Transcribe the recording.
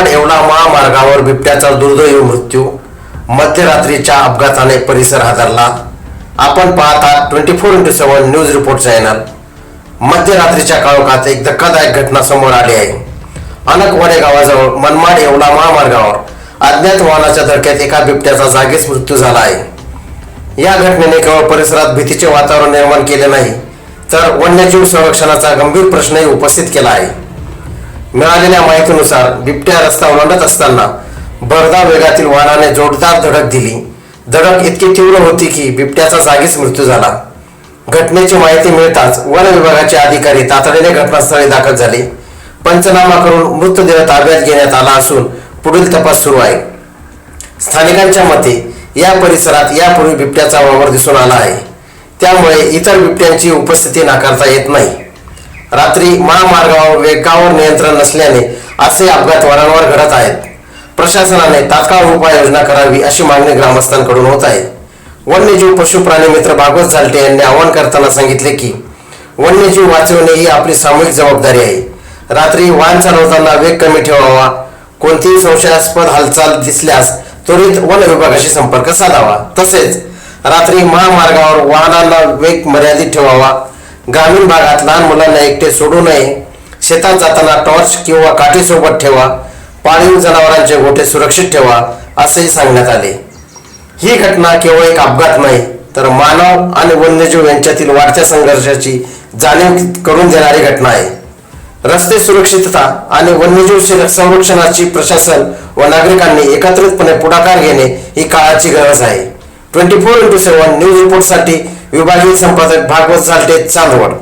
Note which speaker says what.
Speaker 1: मनमाड येवला महामार्गावर बिबट्याचा दुर्दैवी मृत्यू, मध्यरात्रीच्या अपघाताने परिसर हादरला। आपण पाहता 24x7 न्यूज रिपोर्ट चॅनल। मध्यरात्रीच्या काळोखात एक धक्कादायक घटना समोर आली आहे। अनकवाडे गावाजवळ मनमाड येवला महामार्गावर अज्ञात वाहनाच्या धडकेत एका बिबट्याचा जागीच मृत्यू झाला आहे। या घटनेने केवळ परिसरात भीतीचे वातावरण निर्माण केले नाही, तर वन्यजीव संरक्षणाचा गंभीर प्रश्नही उपस्थित केला आहे। मिळालेल्या माहितीनुसार बिबट्या रस्ता ओलांडत असताना भरधाव वेगातील वाहनाने जोरदार धडक दिली। धडक इतकी तीव्र होती की बिबट्याचा जागीच मृत्यू झाला। घटनेची माहिती मिळताच वन विभागाचे अधिकारी तातडीने घटनास्थळी दाखल झाले। पंचनामा करून मृतदेह ताब्यात घेण्यात आला असून पुढील तपास सुरू आहे। स्थानिकांच्या मते या परिसरात यापूर्वी बिबट्याचा वावर दिसून आला आहे, त्यामुळे इतर बिबट्यांची उपस्थिती नाकारता येत नाही। रात्री महामार्गावर वेगावर नियंत्रण नसल्याने असे अपघात वारंवार घडत आहेत। प्रशासनाने तात्काळ उपाययोजना करावी अशी मागणी ग्रामस्थांकडून होत आहे। वन्यजीव पशु प्राणी मित्र भागवत झालटे यांनी आवाहन करताना सांगितले की वन्यजीव वाचवणे ही आपली सामूहिक जबाबदारी आहे। रात्री वाहन चालवताना वेग कमी ठेवावा, कोणतीही संशयास्पद हालचाल दिसल्यास त्वरित वन विभागाशी संपर्क साधावा। तसेच रात्री महामार्गावर वाहनांना वेग मर्यादित ठेवावा। ग्रामीण भागात लहान मुलांना एकटे सोडू नये। शेतात जाताना टॉर्च किंवा काठी सोबत ठेवा। पाळीव जनावरांचे गोठे सुरक्षित ठेवा असेही सांगण्यात आले। ही घटना केवळ एक अपघात नाही, तर मानव आणि वन्यजीव यांच्यातील वाढत्या संघर्षाची जाणीव करून देणारी घटना आहे। रस्ते सुरक्षितता आणि वन्यजीव संरक्षणाची प्रशासन व नागरिकांनी एकत्रितपणे पुढाकार घेणे ही काळाची गरज आहे। 24x7 न्यूज रिपोर्टसाठी विभागीय संपादक भागवत झालटे, चांदवड।